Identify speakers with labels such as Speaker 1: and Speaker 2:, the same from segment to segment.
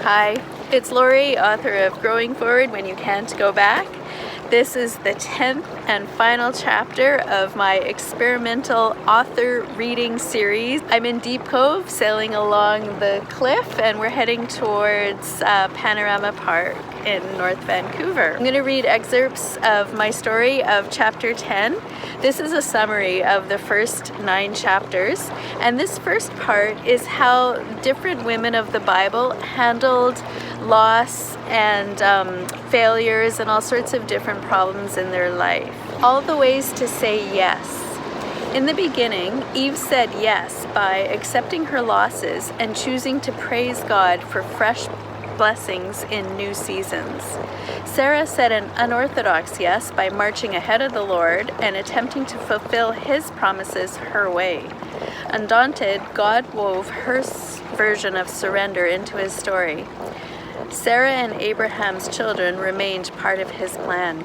Speaker 1: Hi, it's Lori, author of Growing Forward When You Can't Go Back. This is the 10th and final chapter of my experimental author reading series. I'm in Deep Cove, sailing along the cliff, and we're heading towards Panorama Park in North Vancouver. I'm going to read excerpts of my story of chapter 10. This is a summary of the first 9 chapters, and this first part is how different women of the Bible handled loss and failures and all sorts of different problems in their life. All the ways to say yes. In the beginning, Eve said yes by accepting her losses and choosing to praise God for fresh blessings in new seasons. Sarah said an unorthodox yes by marching ahead of the Lord and attempting to fulfill His promises her way. Undaunted, God wove her version of surrender into His story. Sarah and Abraham's children remained part of His plan.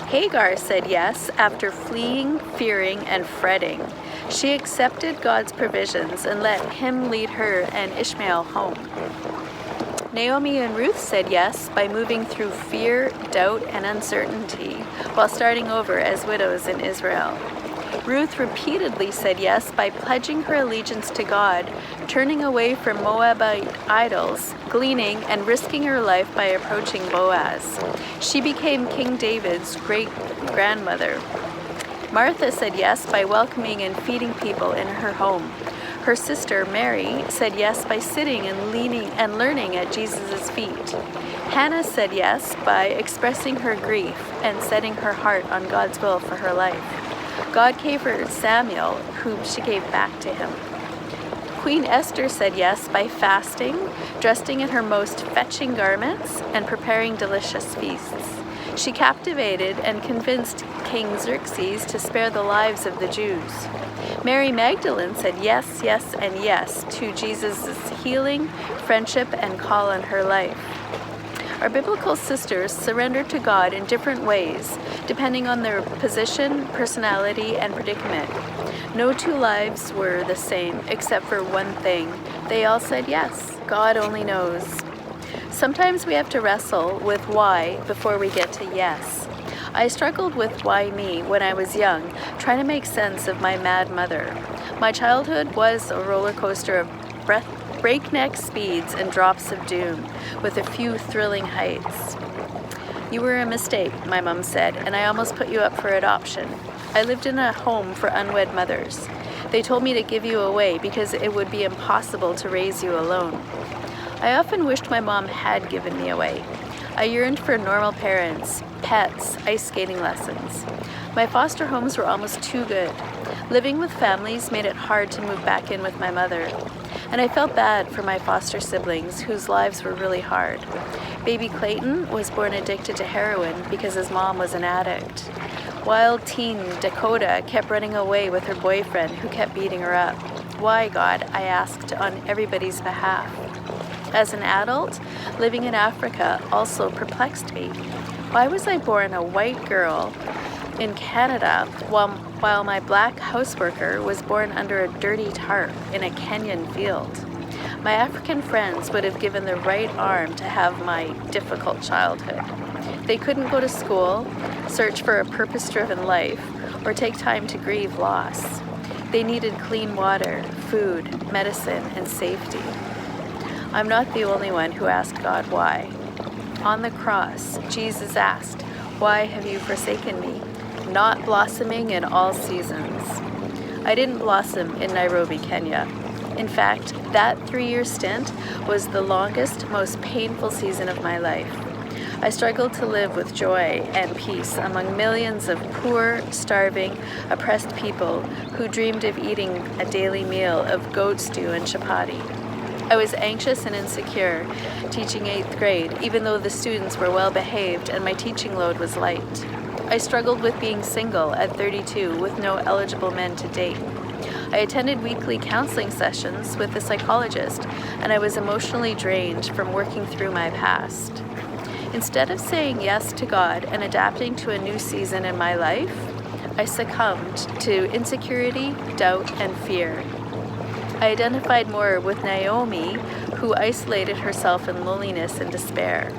Speaker 1: Hagar said yes after fleeing, fearing, and fretting. She accepted God's provisions and let Him lead her and Ishmael home. Naomi and Ruth said yes by moving through fear, doubt, and uncertainty while starting over as widows in Israel. Ruth repeatedly said yes by pledging her allegiance to God, turning away from Moabite idols, gleaning, and risking her life by approaching Boaz. She became King David's great-grandmother. Martha said yes by welcoming and feeding people in her home. Her sister, Mary, said yes by sitting and learning at Jesus' feet. Hannah said yes by expressing her grief and setting her heart on God's will for her life. God gave her Samuel, whom she gave back to Him. Queen Esther said yes by fasting, dressing in her most fetching garments, and preparing delicious feasts. She captivated and convinced King Xerxes to spare the lives of the Jews. Mary Magdalene said yes, yes, and yes to Jesus' healing, friendship, and call on her life. Our biblical sisters surrendered to God in different ways, depending on their position, personality, and predicament. No two lives were the same, except for one thing. They all said yes. God only knows. Sometimes we have to wrestle with why before we get to yes. I struggled with why me when I was young, trying to make sense of my mad mother. My childhood was a roller coaster of breakneck speeds and drops of doom, with a few thrilling heights. You were a mistake, my mom said, and I almost put you up for adoption. I lived in a home for unwed mothers. They told me to give you away because it would be impossible to raise you alone. I often wished my mom had given me away. I yearned for normal parents, pets, ice skating lessons. My foster homes were almost too good. Living with families made it hard to move back in with my mother. And I felt bad for my foster siblings, whose lives were really hard. Baby Clayton was born addicted to heroin because his mom was an addict. Wild teen Dakota kept running away with her boyfriend, who kept beating her up. Why, God? I asked on everybody's behalf. As an adult, living in Africa also perplexed me. Why was I born a white girl in Canada while my black houseworker was born under a dirty tarp in a Kenyan field? My African friends would have given the right arm to have my difficult childhood. They couldn't go to school, search for a purpose-driven life, or take time to grieve loss. They needed clean water, food, medicine, and safety. I'm not the only one who asked God why. On the cross, Jesus asked, "Why have you forsaken me?" Not blossoming in all seasons. I didn't blossom in Nairobi, Kenya. In fact, that 3-year stint was the longest, most painful season of my life. I struggled to live with joy and peace among millions of poor, starving, oppressed people who dreamed of eating a daily meal of goat stew and chapati. I was anxious and insecure, teaching 8th grade, even though the students were well behaved and my teaching load was light. I struggled with being single at 32 with no eligible men to date. I attended weekly counseling sessions with a psychologist, and I was emotionally drained from working through my past. Instead of saying yes to God and adapting to a new season in my life, I succumbed to insecurity, doubt, and fear. I identified more with Naomi, who isolated herself in loneliness and despair.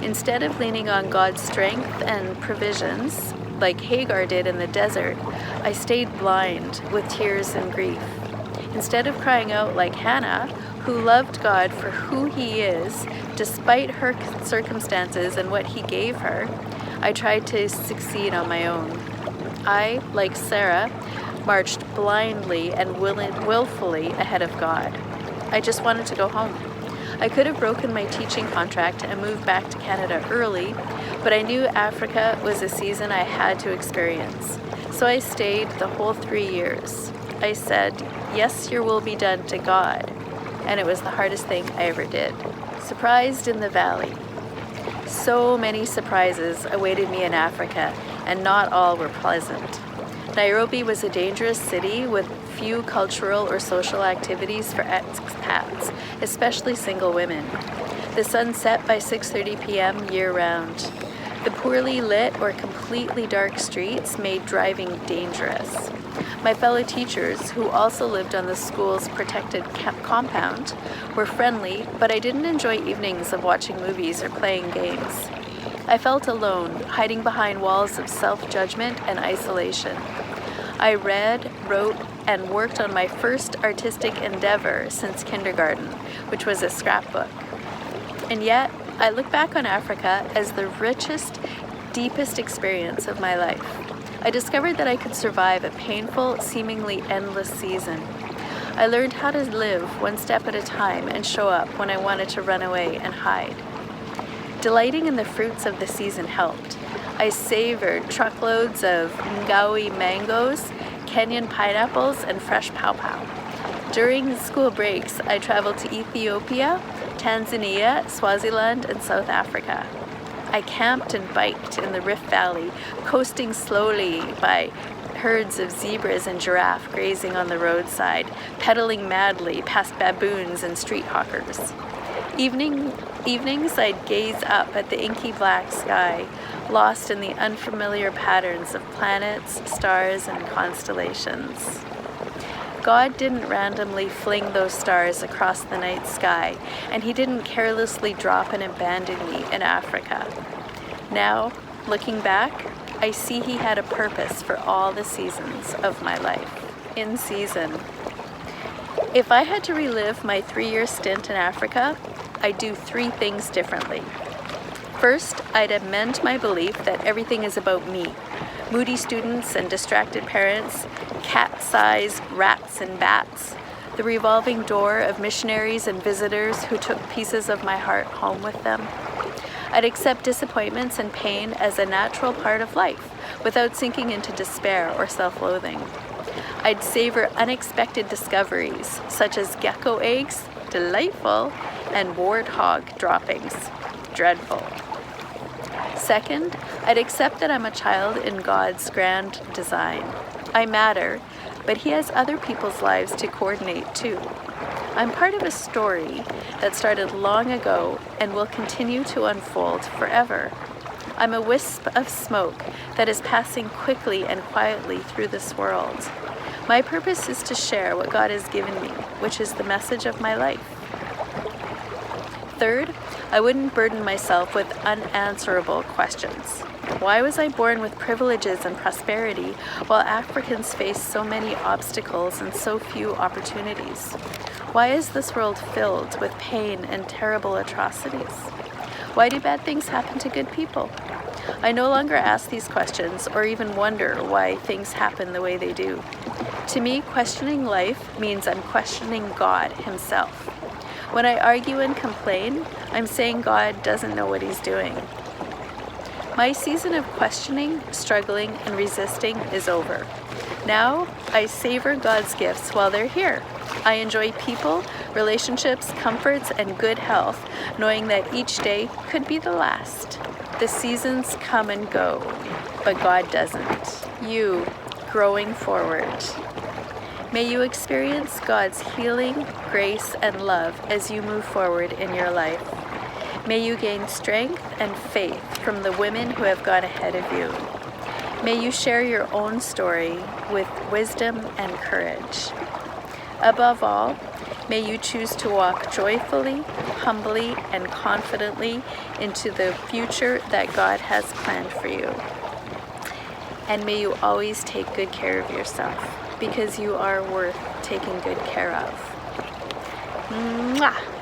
Speaker 1: Instead of leaning on God's strength and provisions, like Hagar did in the desert, I stayed blind with tears and grief. Instead of crying out like Hannah, who loved God for who He is, despite her circumstances and what He gave her, I tried to succeed on my own. I, like Sarah, marched blindly and willfully ahead of God. I just wanted to go home. I could have broken my teaching contract and moved back to Canada early, but I knew Africa was a season I had to experience. So I stayed the whole 3 years. I said, "Yes, your will be done" to God, and it was the hardest thing I ever did. Surprised in the valley. So many surprises awaited me in Africa, and not all were pleasant. Nairobi was a dangerous city with few cultural or social activities for expats, especially single women. The sun set by 6:30 p.m. year-round. The poorly lit or completely dark streets made driving dangerous. My fellow teachers, who also lived on the school's protected compound, were friendly, but I didn't enjoy evenings of watching movies or playing games. I felt alone, hiding behind walls of self-judgment and isolation. I read, wrote, and worked on my first artistic endeavor since kindergarten, which was a scrapbook. And yet, I look back on Africa as the richest, deepest experience of my life. I discovered that I could survive a painful, seemingly endless season. I learned how to live one step at a time and show up when I wanted to run away and hide. Delighting in the fruits of the season helped. I savored truckloads of Ngawi mangoes, Kenyan pineapples, and fresh pawpaw. During school breaks, I traveled to Ethiopia, Tanzania, Swaziland, and South Africa. I camped and biked in the Rift Valley, coasting slowly by herds of zebras and giraffe grazing on the roadside, pedaling madly past baboons and street hawkers. Evenings, I'd gaze up at the inky black sky, lost in the unfamiliar patterns of planets, stars, and constellations. God didn't randomly fling those stars across the night sky, and He didn't carelessly drop and abandon me in Africa. Now, looking back, I see He had a purpose for all the seasons of my life. In season. If I had to relive my 3-year stint in Africa, I'd do 3 things differently. First, I'd amend my belief that everything is about me. Moody students and distracted parents, cat-sized rats and bats, the revolving door of missionaries and visitors who took pieces of my heart home with them. I'd accept disappointments and pain as a natural part of life, without sinking into despair or self-loathing. I'd savor unexpected discoveries, such as gecko eggs, delightful, and warthog droppings, dreadful. Second, I'd accept that I'm a child in God's grand design. I matter, but He has other people's lives to coordinate too. I'm part of a story that started long ago and will continue to unfold forever. I'm a wisp of smoke that is passing quickly and quietly through this world. My purpose is to share what God has given me, which is the message of my life. Third, I wouldn't burden myself with unanswerable questions. Why was I born with privileges and prosperity while Africans face so many obstacles and so few opportunities? Why is this world filled with pain and terrible atrocities? Why do bad things happen to good people? I no longer ask these questions or even wonder why things happen the way they do. To me, questioning life means I'm questioning God Himself. When I argue and complain, I'm saying God doesn't know what He's doing. My season of questioning, struggling, and resisting is over. Now, I savor God's gifts while they're here. I enjoy people, relationships, comforts, and good health, knowing that each day could be the last. The seasons come and go, but God doesn't. You, growing forward. May you experience God's healing, grace, and love as you move forward in your life. May you gain strength and faith from the women who have gone ahead of you. May you share your own story with wisdom and courage. Above all, May you choose to walk joyfully, humbly, and confidently into the future that God has planned for you. And may you always take good care of yourself, because you are worth taking good care of. Mwah!